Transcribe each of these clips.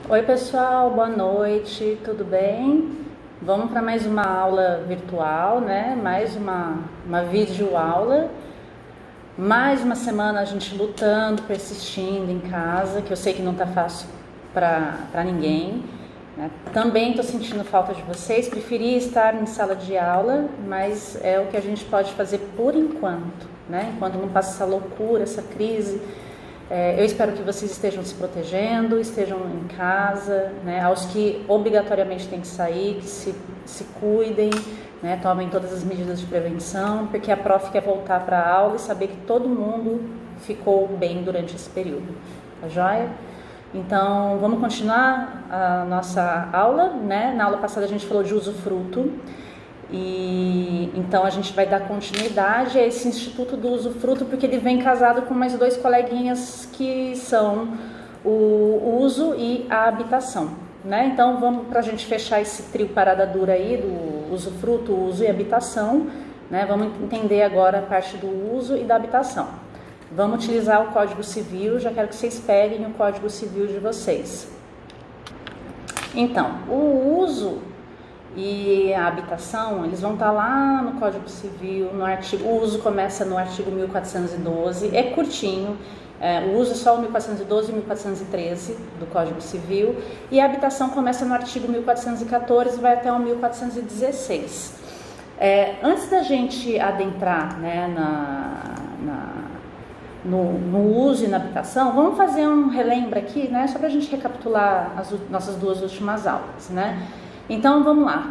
Oi pessoal, boa noite, tudo bem? Vamos para mais uma aula virtual, né? Mais uma videoaula. Mais uma semana a gente lutando, persistindo em casa, que eu sei que não tá fácil para ninguém, né? Também estou sentindo falta de vocês, preferi estar em sala de aula, mas é o que a gente pode fazer por enquanto, né? Enquanto não passa essa loucura, essa crise. Eu espero que vocês estejam se protegendo, estejam em casa, né? Aos que obrigatoriamente têm que sair, que se cuidem, né? Tomem todas as medidas de prevenção, porque a prof quer voltar para a aula e saber que todo mundo ficou bem durante esse período, tá joia? Então, vamos continuar a nossa aula, né? Na aula passada a gente falou de usufruto. E então a gente vai dar continuidade a esse Instituto do Usufruto, porque ele vem casado com mais dois coleguinhas que são o uso e a habitação, né? Então vamos, para a gente fechar esse trio parada dura aí do usufruto, uso e habitação, né? Vamos entender agora a parte do uso e da habitação. Vamos utilizar o Código Civil, já quero que vocês peguem o Código Civil de vocês. Então, o uso e a habitação, eles vão estar lá no Código Civil, no artigo, o uso começa no artigo 1412, é curtinho, o uso é só o 1412 e 1413 do Código Civil, e a habitação começa no artigo 1414 e vai até o 1416. Antes da gente adentrar, né, no uso e na habitação, vamos fazer um relembro aqui, né, só para a gente recapitular as nossas duas últimas aulas, né? Então vamos lá,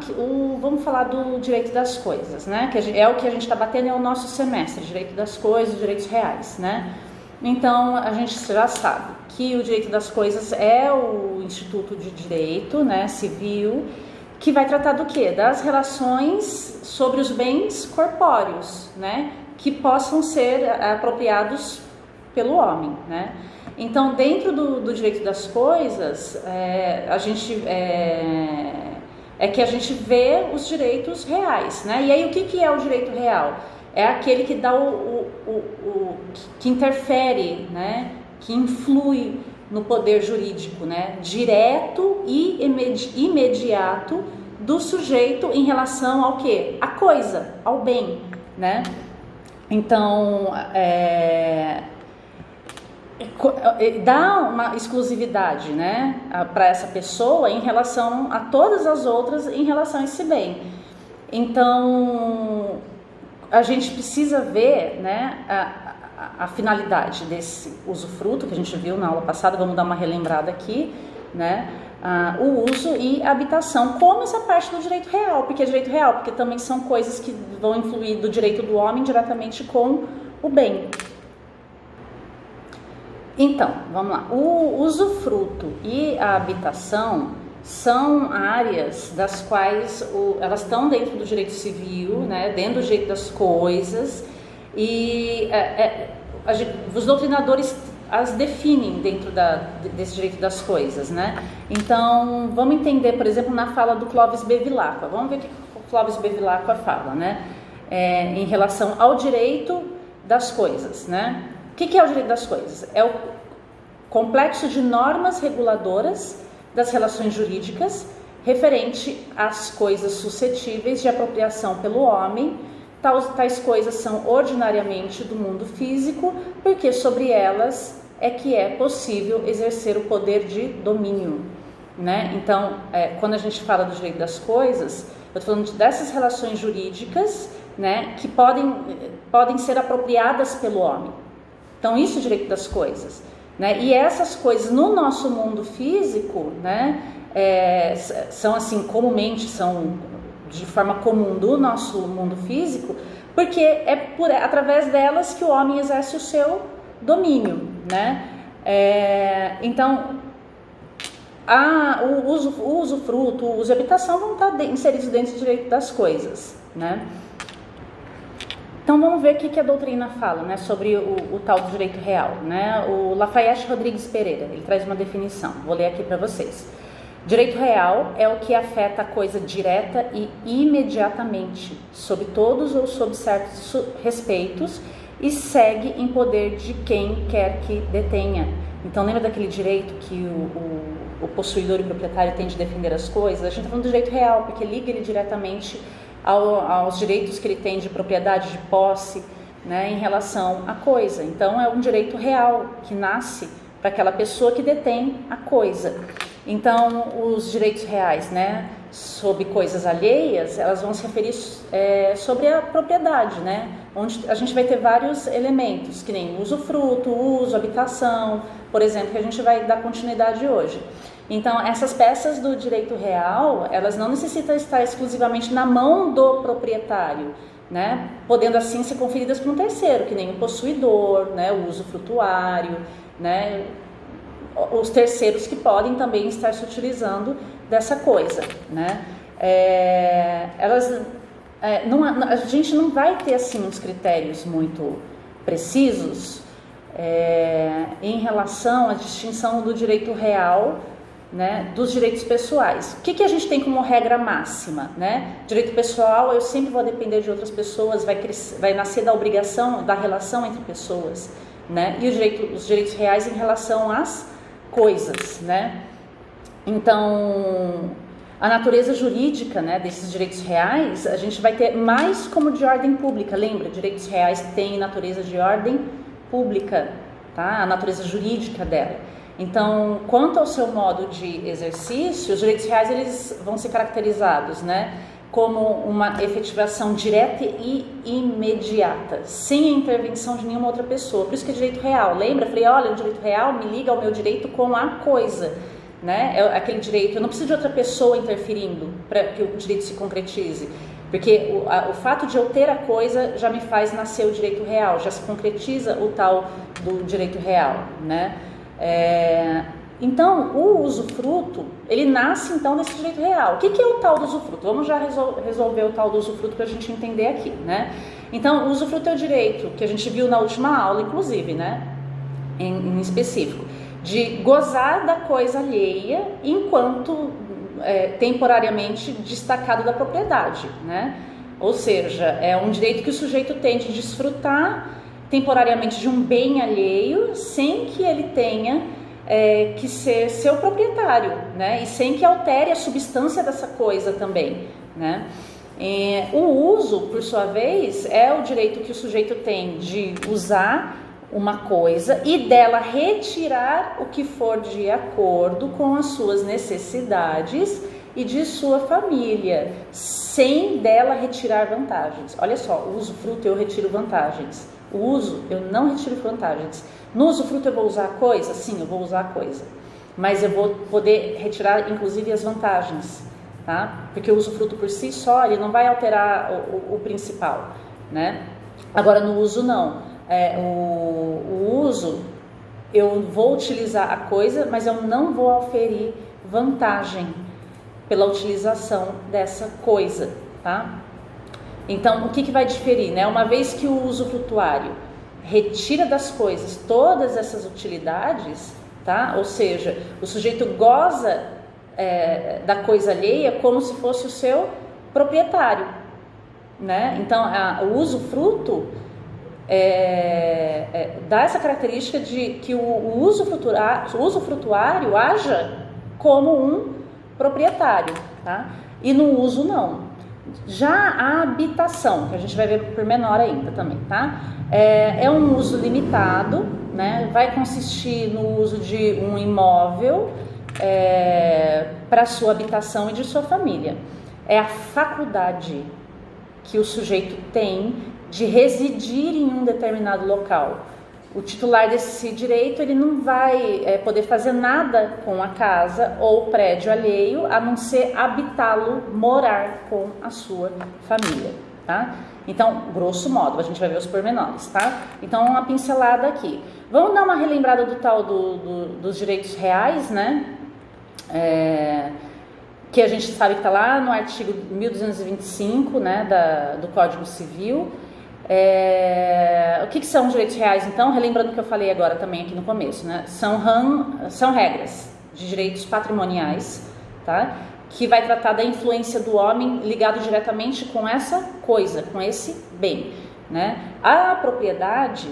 vamos falar do direito das coisas, né? Que é o que a gente está batendo, é o nosso semestre, direito das coisas, direitos reais, né? Então a gente já sabe que o direito das coisas é o Instituto de Direito, né, Civil, que vai tratar do quê? Das relações sobre os bens corpóreos, né? Que possam ser apropriados pelo homem, né? Então dentro do direito das coisas, a gente que a gente vê os direitos reais, né? E aí o que é o direito real? É aquele que dá que interfere, né? Que influi no poder jurídico, né? Direto e imediato do sujeito em relação ao quê? A coisa, ao bem, né? Então, dá uma exclusividade, né, para essa pessoa em relação a todas as outras em relação a esse bem. Então a gente precisa ver, né, a finalidade desse usufruto que a gente viu na aula passada. Vamos dar uma relembrada aqui, né, o uso e a habitação como essa parte do direito real. Porque é direito real, porque também são coisas que vão influir do direito do homem diretamente com o bem. Então, vamos lá. O usufruto e a habitação são áreas das quais elas estão dentro do direito civil, né, dentro do direito das coisas, e os doutrinadores as definem dentro desse direito das coisas, né? Então, vamos entender, por exemplo, na fala do Clóvis Bevilacqua. Vamos ver o que o Clóvis Bevilacqua fala, né? Em relação ao direito das coisas, né? O que é o direito das coisas? É o complexo de normas reguladoras das relações jurídicas referente às coisas suscetíveis de apropriação pelo homem. Tais coisas são ordinariamente do mundo físico, porque sobre elas é que é possível exercer o poder de domínio, né? Então, quando a gente fala do direito das coisas, eu estou falando dessas relações jurídicas, né, que podem ser apropriadas pelo homem. Então, isso é o direito das coisas, né? E essas coisas no nosso mundo físico, né, são assim, comumente, são de forma comum do nosso mundo físico, porque através delas que o homem exerce o seu domínio, né? Então, o usufruto, o uso e a habitação vão estar inseridos dentro do direito das coisas, né? Então vamos ver o que a doutrina fala, né, sobre o tal do direito real, né? O Lafayette Rodrigues Pereira, ele traz uma definição, vou ler aqui para vocês. Direito real é o que afeta a coisa direta e imediatamente, sob todos ou sob certos respeitos, e segue em poder de quem quer que detenha, Então, lembra daquele direito que o possuidor e o proprietário têm de defender as coisas? A gente está falando do direito real, porque liga ele diretamente aos direitos que ele tem de propriedade, de posse, né, em relação à coisa. Então, é um direito real que nasce para aquela pessoa que detém a coisa. Então, os direitos reais, né, sobre coisas alheias, elas vão se referir sobre a propriedade, né, onde a gente vai ter vários elementos, que nem usufruto, uso, habitação, por exemplo, que a gente vai dar continuidade hoje. Então, essas peças do direito real, elas não necessitam estar exclusivamente na mão do proprietário, né, podendo assim ser conferidas por um terceiro, que nem o possuidor, né, o usufrutuário, né, os terceiros que podem também estar se utilizando dessa coisa, né? A gente não vai ter assim uns critérios muito precisos em relação à distinção do direito real, né, dos direitos pessoais. O que a gente tem como regra máxima, né? Direito pessoal, eu sempre vou depender de outras pessoas, vai nascer da obrigação, da relação entre pessoas, né? E os direitos reais em relação às coisas, né? Então, a natureza jurídica, né, desses direitos reais, a gente vai ter mais como de ordem pública. Lembra, direitos reais têm natureza de ordem pública, tá? A natureza jurídica dela. Então, quanto ao seu modo de exercício, os direitos reais eles vão ser caracterizados, né, como uma efetivação direta e imediata, sem a intervenção de nenhuma outra pessoa. Por isso que é direito real. Lembra? Eu falei, olha, o direito real me liga ao meu direito com a coisa, né? É aquele direito, eu não preciso de outra pessoa interferindo para que o direito se concretize, porque o fato de eu ter a coisa já me faz nascer o direito real, já se concretiza o tal do direito real, né? Então, o usufruto, ele nasce então desse direito real. O que é o tal do usufruto? Vamos já resolver o tal do usufruto para a gente entender aqui, né? Então, o usufruto é o direito que a gente viu na última aula, inclusive, né? Em específico, de gozar da coisa alheia enquanto temporariamente destacado da propriedade, né? Ou seja, é um direito que o sujeito tem de desfrutar temporariamente de um bem alheio sem que ele tenha que ser seu proprietário, né? E sem que altere a substância dessa coisa também, né? O uso, por sua vez, é o direito que o sujeito tem de usar uma coisa e dela retirar o que for de acordo com as suas necessidades e de sua família, sem dela retirar vantagens. Olha só, o usufruto eu retiro vantagens, o uso eu não retiro vantagens. No usufruto eu vou usar a coisa? Sim, eu vou usar a coisa, mas eu vou poder retirar inclusive as vantagens, tá? Porque o usufruto por si só, ele não vai alterar o principal, né? Agora no uso não, o uso eu vou utilizar a coisa, mas eu não vou auferir vantagem pela utilização dessa coisa, tá? Então, o que vai diferir, né? Uma vez que o usufrutuário retira das coisas todas essas utilidades, tá? Ou seja, o sujeito goza da coisa alheia como se fosse o seu proprietário, né? Então, o usufruto dá essa característica de que o usufrutuário haja como um proprietário, tá? E no uso não. Já a habitação, que a gente vai ver por menor ainda também, tá? É um uso limitado, né? Vai consistir no uso de um imóvel para sua habitação e de sua família. É a faculdade que o sujeito tem de residir em um determinado local. O titular desse direito, ele não vai poder fazer nada com a casa ou prédio alheio, a não ser habitá-lo, morar com a sua família, tá? Então, grosso modo, a gente vai ver os pormenores, tá? Então, uma pincelada aqui. Vamos dar uma relembrada do tal dos direitos reais, né? Que a gente sabe que está lá no artigo 1225, né, do Código Civil. O que são os direitos reais, então? Relembrando o que eu falei agora também aqui no começo, né? São regras de direitos patrimoniais, tá? Que vai tratar da influência do homem ligado diretamente com essa coisa, com esse bem, né? A propriedade,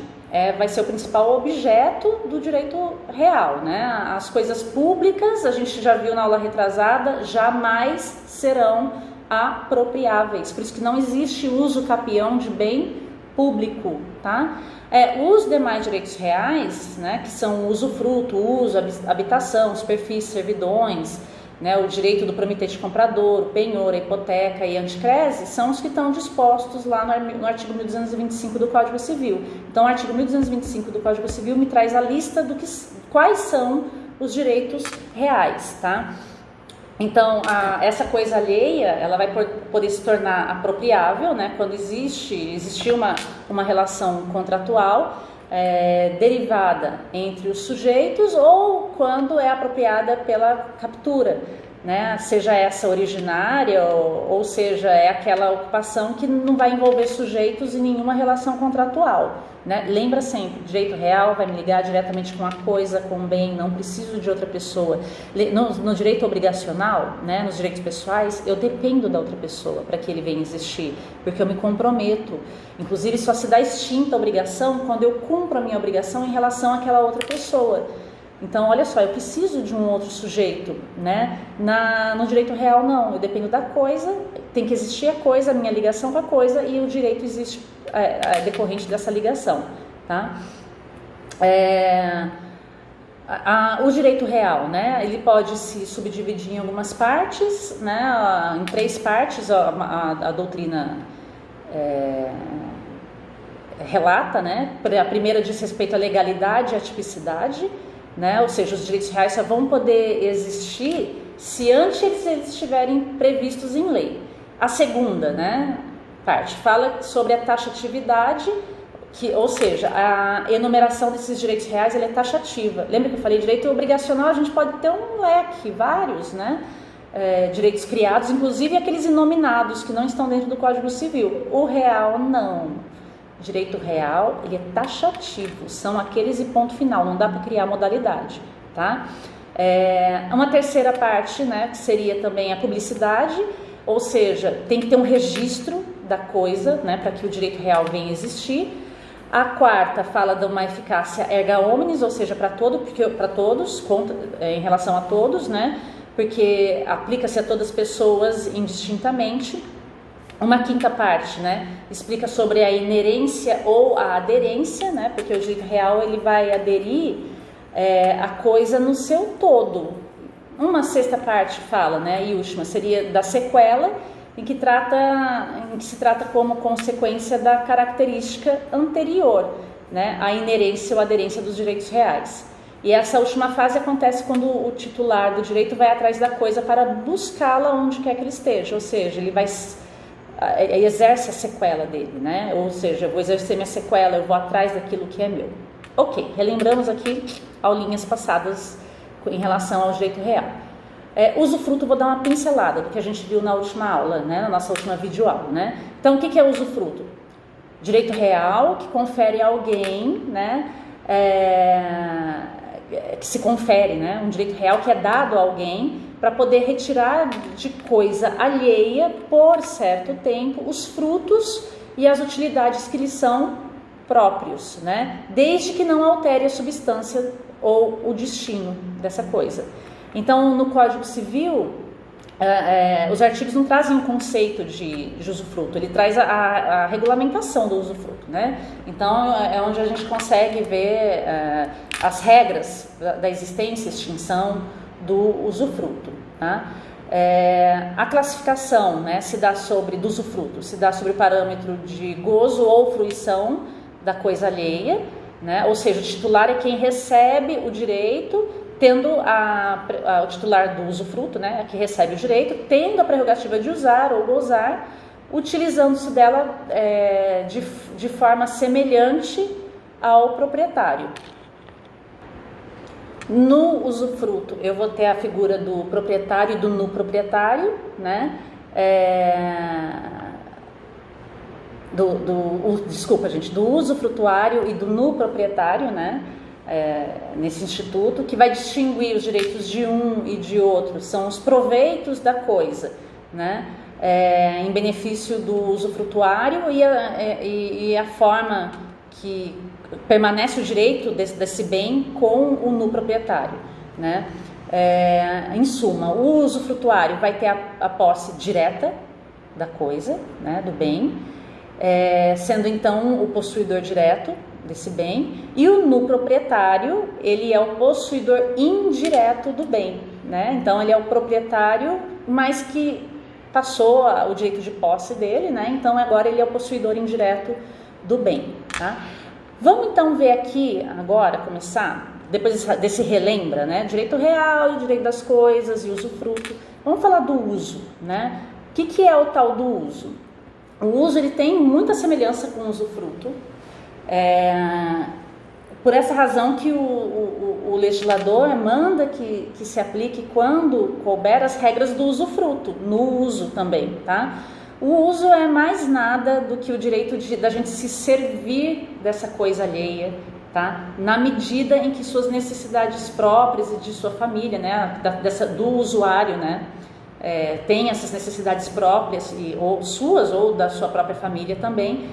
vai ser o principal objeto do direito real, né? As coisas públicas, a gente já viu na aula retrasada, jamais serão apropriáveis, por isso que não existe uso capião de bem público, tá? Os demais direitos reais, né, que são o usufruto, uso, habitação, superfície, servidões, né, o direito do promitente comprador, o penhor, a hipoteca e a anticrese, são os que estão dispostos lá no artigo 1225 do Código Civil. Então, o artigo 1225 do Código Civil me traz a lista quais são os direitos reais, tá? Então, essa coisa alheia, ela vai poder se tornar apropriável, né, quando existir uma relação contratual derivada entre os sujeitos ou quando é apropriada pela captura, né, seja essa originária ou seja, aquela ocupação que não vai envolver sujeitos em nenhuma relação contratual. Né? Lembra sempre, direito real vai me ligar diretamente com a coisa, com o bem, não preciso de outra pessoa. No direito obrigacional, né, nos direitos pessoais, eu dependo da outra pessoa para que ele venha existir, porque eu me comprometo. Inclusive, só se dá extinta a obrigação quando eu cumpro a minha obrigação em relação àquela outra pessoa. Então, olha só, eu preciso de um outro sujeito, né? No direito real, não, eu dependo da coisa, tem que existir a coisa, a minha ligação com a coisa, e o direito existe decorrente dessa ligação, tá? O direito real, né? Ele pode se subdividir em algumas partes, né? Em 3 partes, a doutrina relata, né? A primeira diz respeito à legalidade e à tipicidade, né? Ou seja, os direitos reais só vão poder existir se antes eles estiverem previstos em lei. A segunda, né, parte fala sobre a taxatividade, ou seja, a enumeração desses direitos reais ela é taxativa. Lembra que eu falei direito obrigacional? A gente pode ter um leque, vários, né, direitos criados, inclusive aqueles inominados que não estão dentro do Código Civil. O real não. Direito real, ele é taxativo, são aqueles e ponto final, não dá para criar modalidade, tá? Uma terceira parte, né, que seria também a publicidade, ou seja, tem que ter um registro da coisa, né, para que o direito real venha existir. A quarta fala de uma eficácia erga omnes, ou seja, para todos, em relação a todos, né, porque aplica-se a todas as pessoas indistintamente. Uma quinta parte, né, explica sobre a inerência ou a aderência, né, porque o direito real ele vai aderir a coisa no seu todo. Uma sexta parte fala, né, e última, seria da sequela, em que se trata como consequência da característica anterior, né, a inerência ou aderência dos direitos reais. E essa última fase acontece quando o titular do direito vai atrás da coisa para buscá-la onde quer que ele esteja, ou seja, ele exerce a sequela dele, né? Ou seja, eu vou exercer minha sequela, eu vou atrás daquilo que é meu. Ok, relembramos aqui aulinhas passadas em relação ao direito real. Usufruto, vou dar uma pincelada do que a gente viu na última aula, né? Na nossa última videoaula, né? Então, o que é usufruto? Direito real que confere a alguém, né? Que se confere, né? Um direito real que é dado a alguém para poder retirar de coisa alheia por certo tempo os frutos e as utilidades que lhe são próprios, né? Desde que não altere a substância ou o destino dessa coisa. Então, no Código Civil, os artigos não trazem um conceito de usufruto, ele traz a regulamentação do usufruto, né? Então, é onde a gente consegue ver as regras da existência e extinção do usufruto, tá? A classificação, né, do usufruto, se dá sobre o parâmetro de gozo ou fruição da coisa alheia, né? Ou seja, o titular é quem recebe o direito, tendo o titular do usufruto, né, que recebe o direito, tendo a prerrogativa de usar ou gozar, utilizando-se dela de forma semelhante ao proprietário. No usufruto, eu vou ter a figura do proprietário e do nu-proprietário, né? Do usufrutuário e do nu-proprietário, né? Nesse instituto, que vai distinguir os direitos de um e de outro, são os proveitos da coisa, né? Em benefício do usufrutuário e a forma que permanece o direito desse bem com o nu proprietário, né? Em suma, o usufrutuário vai ter a posse direta da coisa, né, do bem, sendo então o possuidor direto desse bem, e o nu proprietário, ele é o possuidor indireto do bem, né? Então ele é o proprietário, mas que passou o direito de posse dele, né? Então agora ele é o possuidor indireto do bem, tá? Vamos então ver aqui agora, começar, depois desse relembra, né? Direito real, direito das coisas e usufruto. Vamos falar do uso, né? O que é o tal do uso? O uso, ele tem muita semelhança com o usufruto, por essa razão que o legislador manda que se aplique quando couber as regras do usufruto, no uso também, tá? O uso é mais nada do que o direito da gente se servir dessa coisa alheia, tá? Na medida em que suas necessidades próprias e de sua família, né, do usuário, né, tem essas necessidades próprias, ou suas ou da sua própria família também,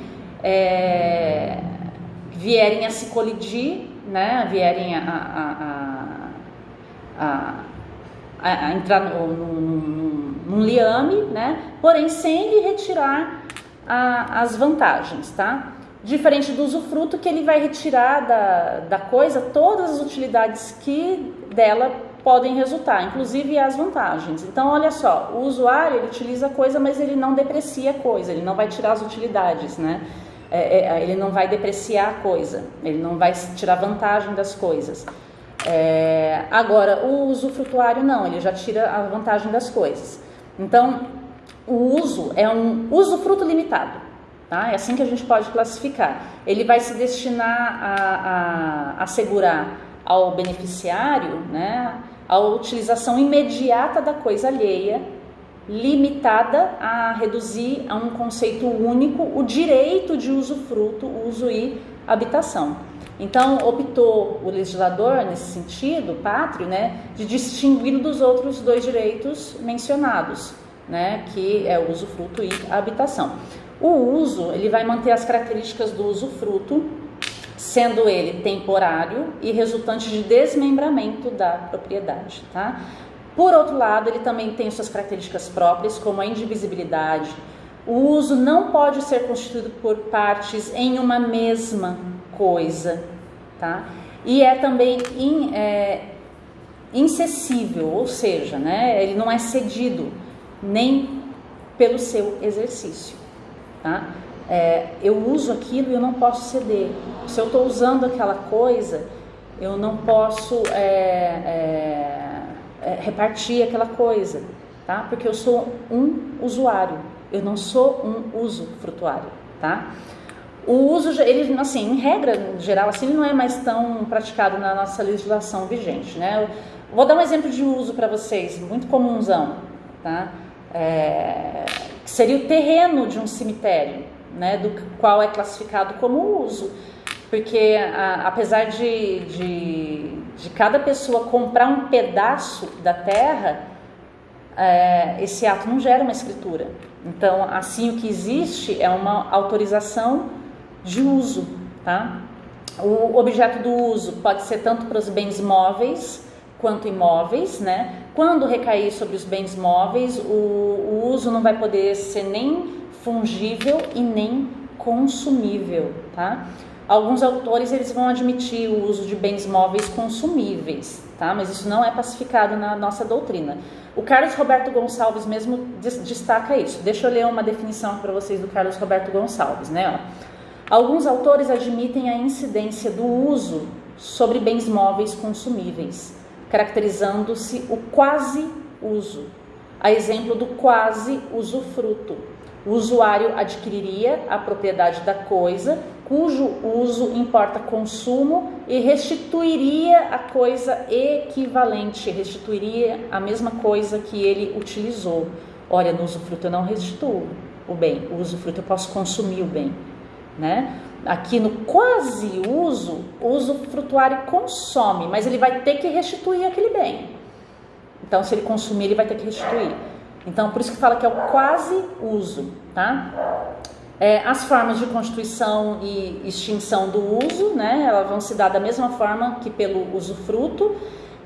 vierem a se colidir, né, vierem a entrar num liame, né, porém sem lhe retirar as vantagens, tá? Diferente do usufruto, que ele vai retirar da coisa todas as utilidades que dela podem resultar, inclusive as vantagens. Então, olha só, o usuário, ele utiliza a coisa, mas ele não deprecia a coisa, ele não vai tirar as utilidades, né? Ele não vai depreciar a coisa, ele não vai tirar vantagem das coisas. Agora, o usufrutuário não, ele já tira a vantagem das coisas. Então, o uso é um usufruto limitado, tá? É assim que a gente pode classificar. Ele vai se destinar a assegurar ao beneficiário, né, a utilização imediata da coisa alheia, limitada a reduzir a um conceito único o direito de usufruto, uso e habitação. Então, optou o legislador, nesse sentido, pátrio, né, de distingui-lo dos outros dois direitos mencionados, né, que é o usufruto e a habitação. O uso, ele vai manter as características do usufruto, sendo ele temporário e resultante de desmembramento da propriedade, tá? Por outro lado, ele também tem suas características próprias, como a indivisibilidade. O uso não pode ser constituído por partes em uma mesma coisa, tá? E é também incessível, ou seja, né, ele não é cedido nem pelo seu exercício, tá? Eu uso aquilo e eu não posso ceder. Se eu estou usando aquela coisa, eu não posso repartir aquela coisa, tá? Porque eu sou um usuário, eu não sou um usufrutuário, tá? O uso, ele, assim, em regra geral, assim, ele não é mais tão praticado na nossa legislação vigente, né? Eu vou dar um exemplo de uso para vocês, muito comunzão, tá? Que seria o terreno de um cemitério, né? Do qual é classificado como uso, porque apesar de cada pessoa comprar um pedaço da terra, esse ato não gera uma escritura. Então, assim, o que existe é uma autorização de uso, tá? O objeto do uso pode ser tanto para os bens móveis quanto imóveis, né? Quando recair sobre os bens móveis, o uso não vai poder ser nem fungível e nem consumível, tá? Alguns autores, eles vão admitir o uso de bens móveis consumíveis, tá? Mas isso não é pacificado na nossa doutrina. O Carlos Roberto Gonçalves mesmo destaca isso. Deixa eu ler uma definição para vocês do Carlos Roberto Gonçalves, né? Alguns autores admitem a incidência do uso sobre bens móveis consumíveis, caracterizando-se o quase uso, a exemplo do quase usufruto. O usuário adquiriria a propriedade da coisa, cujo uso importa consumo, e restituiria a coisa equivalente, restituiria a mesma coisa que ele utilizou. Olha, no usufruto eu não restituo o bem, o usufruto eu posso consumir o bem, né? Aqui no quase uso, o usufrutuário consome, mas ele vai ter que restituir aquele bem. Então, se ele consumir, ele vai ter que restituir. Então, por isso que fala que é o quase uso, tá? As formas de constituição e extinção do uso, né, elas vão se dar da mesma forma que pelo usufruto.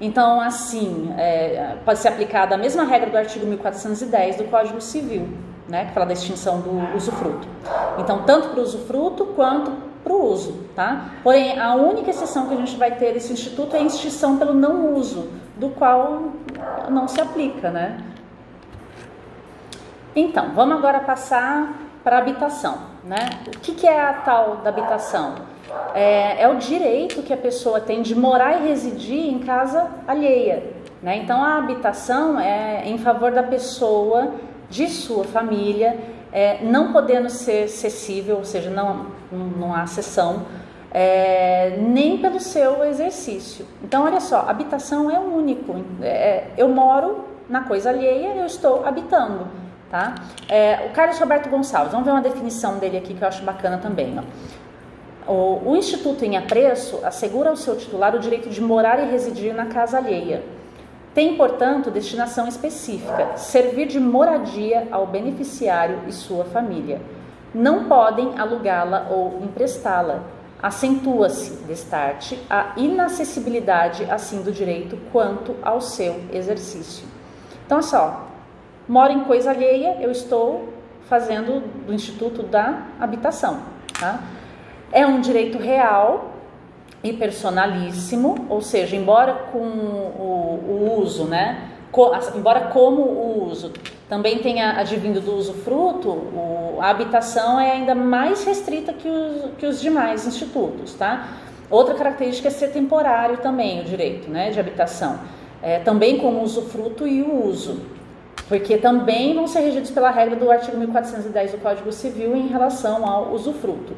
Então, assim, pode ser aplicada a mesma regra do artigo 1410 do Código Civil, né, que fala da extinção do usufruto. Então, tanto para o usufruto quanto para o uso, tá? Porém, a única exceção que a gente vai ter desse instituto é a extinção pelo não uso, do qual não se aplica, né? Então, vamos agora passar para a habitação, né? O que é a tal da habitação? É o direito que a pessoa tem de morar e residir em casa alheia, né? Então, a habitação é em favor da pessoa, de sua família, não podendo ser cessível, ou seja, não há cessão, nem pelo seu exercício. Então, olha só, habitação é único. Eu moro na coisa alheia, eu estou habitando, tá? O Carlos Roberto Gonçalves, vamos ver uma definição dele aqui que eu acho bacana também, ó. O Instituto em Apreço assegura ao seu titular o direito de morar e residir na casa alheia. Tem, portanto, destinação específica, servir de moradia ao beneficiário e sua família. Não podem alugá-la ou emprestá-la. Acentua-se, destarte, a inacessibilidade assim do direito quanto ao seu exercício. Então, olha só, moro em coisa alheia, eu estou fazendo do Instituto da Habitação, tá? É um direito real e personalíssimo, ou seja, embora com o uso, né? Embora como o uso também tenha advindo do usufruto, a habitação é ainda mais restrita que os demais institutos, tá? Outra característica é ser temporário também o direito, né, de habitação, também como o usufruto e o uso, porque também vão ser regidos pela regra do artigo 1410 do Código Civil em relação ao usufruto.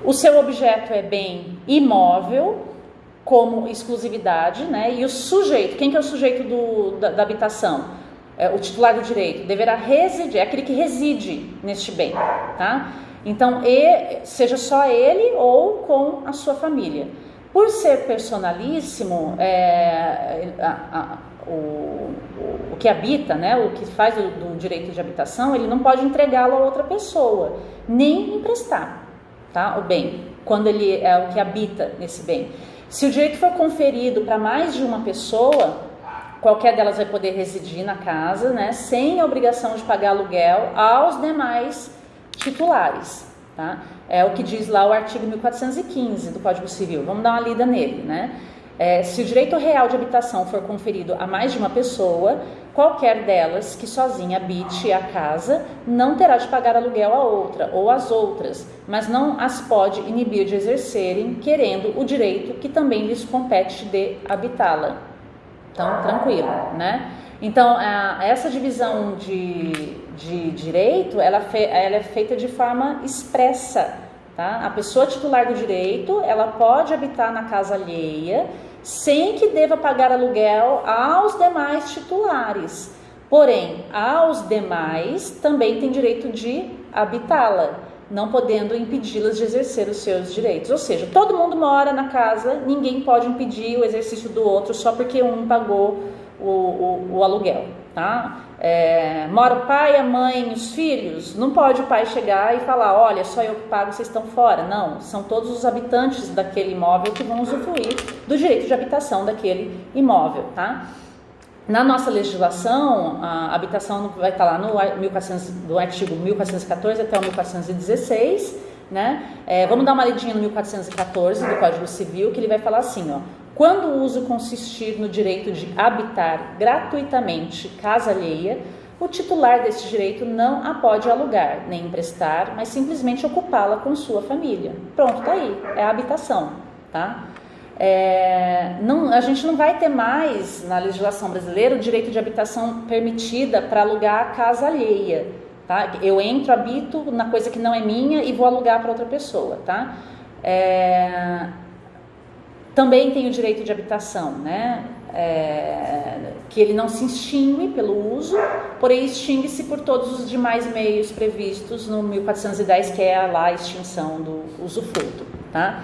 O seu objeto é bem imóvel, como exclusividade, né? E o sujeito, quem que é o sujeito da habitação? O titular do direito deverá residir, é aquele que reside neste bem, tá? Então, seja só ele ou com a sua família. Por ser personalíssimo, o que habita, né? O que faz do direito de habitação, ele não pode entregá-lo a outra pessoa, nem emprestar, tá? O bem, quando ele é o que habita nesse bem. Se o direito for conferido para mais de uma pessoa, qualquer delas vai poder residir na casa, né, sem a obrigação de pagar aluguel aos demais titulares, tá? É o que diz lá o artigo 1415 do Código Civil. Vamos dar uma lida nele, né? Se o direito real de habitação for conferido a mais de uma pessoa, qualquer delas que sozinha habite a casa não terá de pagar aluguel a outra ou às outras, mas não as pode inibir de exercerem, querendo o direito que também lhes compete de habitá-la. Então, tranquilo, né? Então, essa divisão de direito, ela é feita de forma expressa, tá? A pessoa titular do direito, ela pode habitar na casa alheia, sem que deva pagar aluguel aos demais titulares. Porém, aos demais também tem direito de habitá-la, não podendo impedi-las de exercer os seus direitos. Ou seja, todo mundo mora na casa, ninguém pode impedir o exercício do outro só porque um pagou o aluguel, tá? Mora o pai, a mãe, os filhos, não pode o pai chegar e falar, olha, só eu que pago, vocês estão fora. Não, são todos os habitantes daquele imóvel que vão usufruir do direito de habitação daquele imóvel, tá? Na nossa legislação, a habitação vai estar lá do artigo 1414 até o 1416, né? Vamos dar uma lidinha no 1414 do Código Civil, que ele vai falar assim, ó: quando o uso consistir no direito de habitar gratuitamente casa alheia, o titular desse direito não a pode alugar, nem emprestar, mas simplesmente ocupá-la com sua família. Pronto, tá aí, é a habitação, tá? A gente não vai ter mais na legislação brasileira o direito de habitação permitida para alugar a casa alheia, tá? Eu entro, habito na coisa que não é minha e vou alugar para outra pessoa, tá? Também tem o direito de habitação, né? Que ele não se extingue pelo uso, porém extingue-se por todos os demais meios previstos no 1410, que é lá a extinção do usufruto, tá?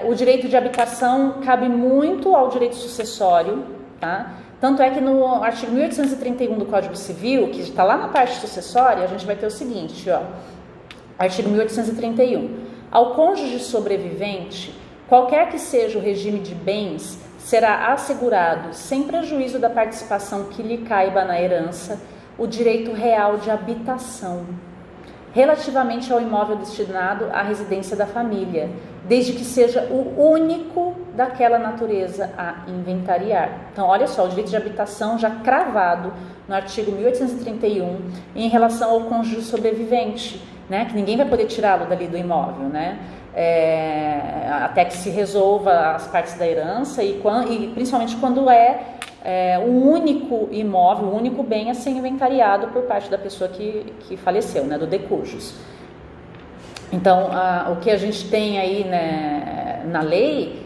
O direito de habitação cabe muito ao direito sucessório, tá? Tanto é que no artigo 1831 do Código Civil, que está lá na parte sucessória, a gente vai ter o seguinte, ó: Artigo 1831. Ao cônjuge sobrevivente, qualquer que seja o regime de bens, será assegurado, sem prejuízo da participação que lhe caiba na herança, o direito real de habitação, relativamente ao imóvel destinado à residência da família, desde que seja o único daquela natureza a inventariar. Então, olha só, o direito de habitação já cravado no artigo 1831 em relação ao cônjuge sobrevivente, né, que ninguém vai poder tirá-lo dali do imóvel, né, até que se resolva as partes da herança e principalmente quando o único imóvel, o único bem a ser inventariado por parte da pessoa que faleceu, né, do decujus. Então, o que a gente tem aí, né, na lei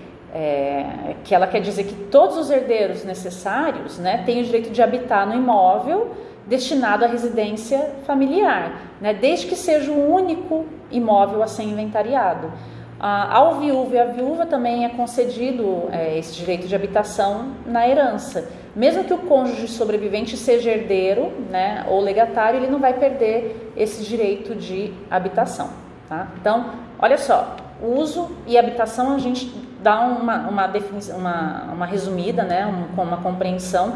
que ela quer dizer que todos os herdeiros necessários, né, têm o direito de habitar no imóvel destinado à residência familiar, né, desde que seja o único imóvel a ser inventariado. Ao viúvo e à viúva também é concedido esse direito de habitação na herança. Mesmo que o cônjuge sobrevivente seja herdeiro, né, ou legatário, ele não vai perder esse direito de habitação. Tá? Então, olha só, uso e habitação a gente dá uma definição, uma resumida, né, uma compreensão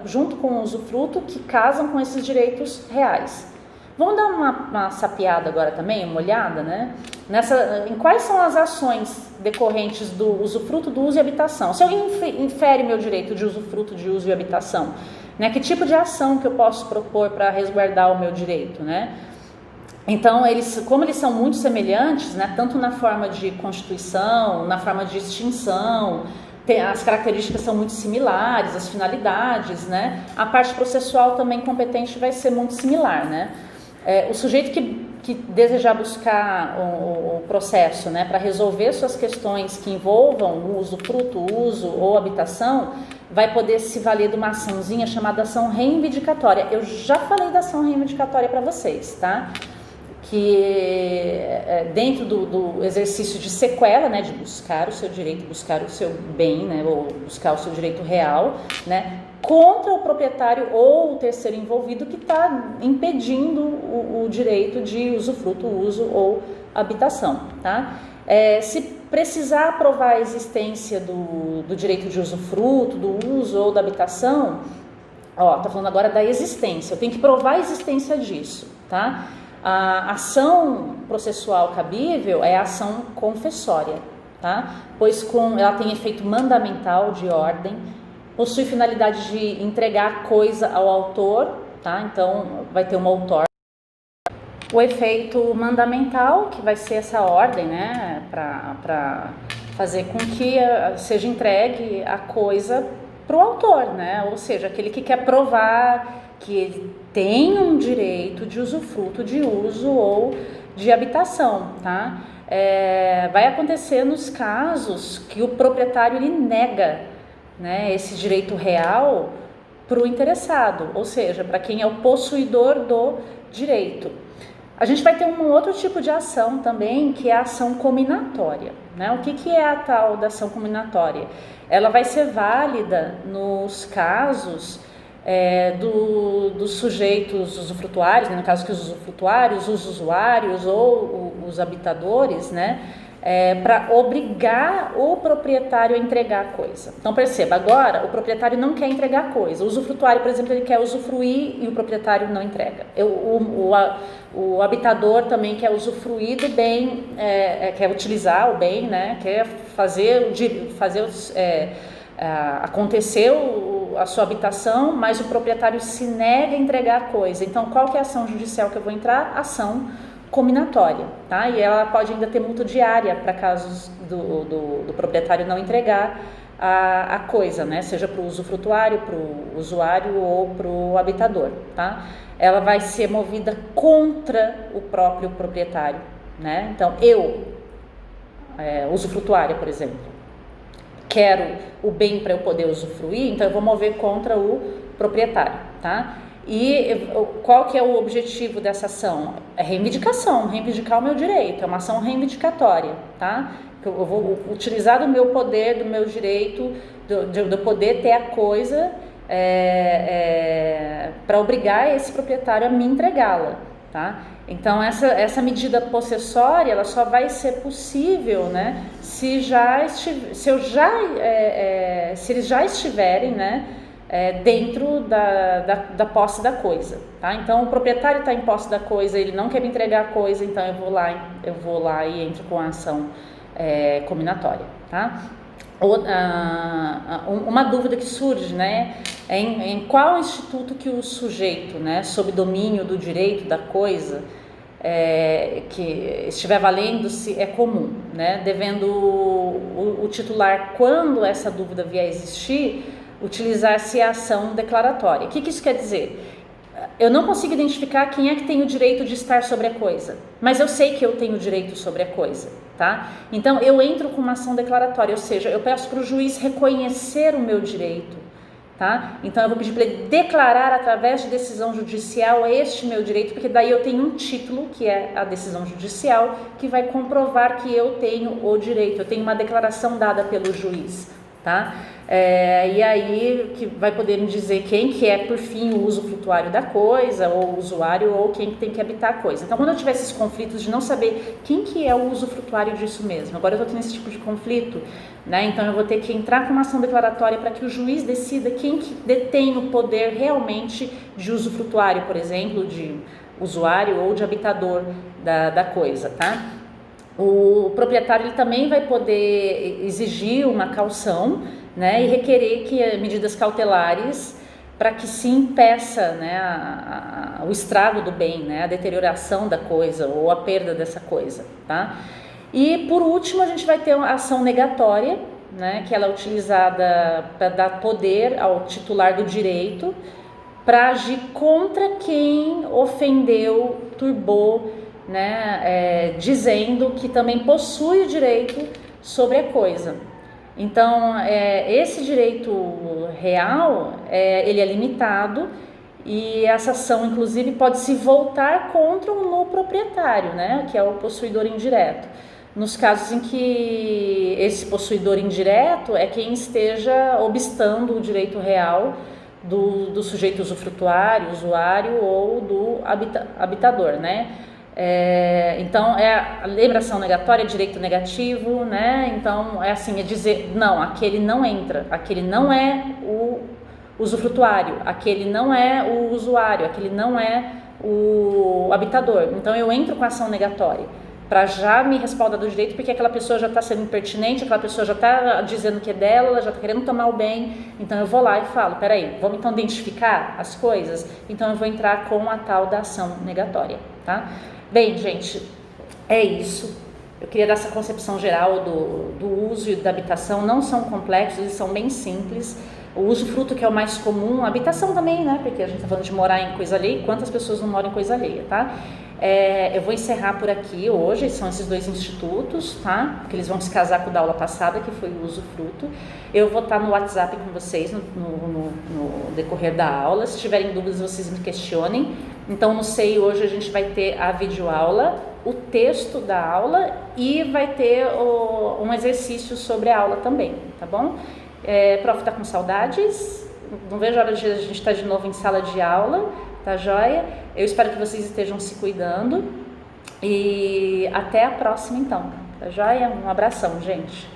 junto com o usufruto que casam com esses direitos reais. Vamos dar uma sapeada agora também, uma olhada, né, em quais são as ações decorrentes do usufruto, do uso e habitação. Se alguém infere meu direito de usufruto, de uso e habitação, né, que tipo de ação que eu posso propor para resguardar o meu direito, né? Então, como eles são muito semelhantes, né, tanto na forma de constituição, na forma de extinção, as características são muito similares, as finalidades, né, a parte processual também competente vai ser muito similar, né. O sujeito que desejar buscar o processo, né, para resolver suas questões que envolvam o usufruto, uso ou habitação, vai poder se valer de uma açãozinha chamada ação reivindicatória. Eu já falei da ação reivindicatória para vocês, tá? Que dentro do exercício de sequela, né, de buscar o seu direito, buscar o seu bem, né, ou buscar o seu direito real, né, contra o proprietário ou o terceiro envolvido que está impedindo o direito de usufruto, uso ou habitação, tá? Se precisar provar a existência do direito de usufruto, do uso ou da habitação, tá falando agora da existência, eu tenho que provar a existência disso, tá? A ação processual cabível é a ação confessória, tá? Pois ela tem efeito mandamental de ordem, possui finalidade de entregar a coisa ao autor, tá? Então vai ter um autor. O efeito mandamental, que vai ser essa ordem, né, para fazer com que seja entregue a coisa para o autor, né? Ou seja, aquele que quer provar que ele tem um direito de usufruto, de uso ou de habitação, tá? Vai acontecer nos casos que o proprietário ele nega, né, esse direito real para o interessado, ou seja, para quem é o possuidor do direito. A gente vai ter um outro tipo de ação também, que é a ação cominatória, né? O que é a tal da ação cominatória? Ela vai ser válida nos casos dos sujeitos usufrutuários, né? No caso que os usufrutuários, os usuários ou os habitadores, né? Para obrigar o proprietário a entregar a coisa. Então perceba, agora o proprietário não quer entregar a coisa. O usufrutuário, por exemplo, ele quer usufruir e o proprietário não entrega. O habitador também quer usufruir do bem, quer utilizar o bem, né? Quer acontecer a sua habitação, mas o proprietário se nega a entregar a coisa. Então qual que é a ação judicial que eu vou entrar? Ação cominatória, tá? E ela pode ainda ter multa diária para casos do proprietário não entregar a coisa, né? Seja para o usufrutuário, para o usuário ou para o habitador, tá? Ela vai ser movida contra o próprio proprietário, né? Então, usufrutuária, por exemplo, quero o bem para eu poder usufruir, então eu vou mover contra o proprietário, tá? E qual que é o objetivo dessa ação? É reivindicar o meu direito, é uma ação reivindicatória, tá? Eu vou utilizar do meu poder, do meu direito, do poder ter a coisa para obrigar esse proprietário a me entregá-la, tá? Então essa medida possessória ela só vai ser possível, né, se eles já estiverem, né, dentro da posse da coisa, tá? Então o proprietário está em posse da coisa, ele não quer me entregar a coisa, então eu vou lá e entro com a ação cominatória, tá? Uma dúvida que surge, né, é em qual instituto que o sujeito, né, sob domínio do direito da coisa, que estiver valendo-se é comum, né, devendo o titular, quando essa dúvida vier a existir, utilizar-se a ação declaratória. O que isso quer dizer? Eu não consigo identificar quem é que tem o direito de estar sobre a coisa, mas eu sei que eu tenho o direito sobre a coisa, tá? Então eu entro com uma ação declaratória, ou seja, eu peço para o juiz reconhecer o meu direito, tá? Então eu vou pedir para ele declarar através de decisão judicial este meu direito, porque daí eu tenho um título, que é a decisão judicial, que vai comprovar que eu tenho o direito, eu tenho uma declaração dada pelo juiz, tá? E aí que vai poder me dizer quem que é, por fim, o usufrutuário da coisa, ou o usuário, ou quem que tem que habitar a coisa. Então, quando eu tiver esses conflitos de não saber quem que é o usufrutuário disso mesmo, agora eu estou tendo esse tipo de conflito, né? Então eu vou ter que entrar com uma ação declaratória para que o juiz decida quem que detém o poder realmente de usufrutuário, por exemplo, de usuário ou de habitador da coisa, tá? O proprietário ele também vai poder exigir uma caução, né, e requerer que medidas cautelares para que se impeça, né, o estrago do bem, né, a deterioração da coisa ou a perda dessa coisa, tá? E por último a gente vai ter uma ação negatória, né, que ela é utilizada para dar poder ao titular do direito para agir contra quem ofendeu, turbou, né, dizendo que também possui o direito sobre a coisa. Então, esse direito real, ele é limitado e essa ação, inclusive, pode se voltar contra o no proprietário, né, que é o possuidor indireto. Nos casos em que esse possuidor indireto é quem esteja obstando o direito real do sujeito usufrutuário, usuário ou do habitador, né? Então a lembração negatória é direito negativo, né? Então é assim, é dizer não, aquele não entra, aquele não é o usufrutuário, aquele não é o usuário, aquele não é o habitador. Então eu entro com a ação negatória para já me respaldar do direito, porque aquela pessoa já está sendo impertinente, aquela pessoa já está dizendo que é dela, ela já está querendo tomar o bem. Então eu vou lá e falo, peraí, vamos então identificar as coisas? Então eu vou entrar com a tal da ação negatória, tá? Bem, gente, é isso. Eu queria dar essa concepção geral do uso e da habitação. Não são complexos, eles são bem simples. O usufruto que é o mais comum, a habitação também, né? Porque a gente está falando de morar em coisa alheia. Quantas pessoas não moram em coisa alheia, tá? Eu vou encerrar por aqui hoje. São esses dois institutos, tá? Porque eles vão se casar com o da aula passada, que foi o usufruto. Eu vou estar no WhatsApp com vocês no decorrer da aula. Se tiverem dúvidas, vocês me questionem. Então, no SEI hoje a gente vai ter a videoaula, o texto da aula e vai ter um exercício sobre a aula também, tá bom? Prof, tá com saudades? Não vejo a hora de a gente estar de novo em sala de aula, tá joia? Eu espero que vocês estejam se cuidando e até a próxima então, tá joia? Um abração, gente!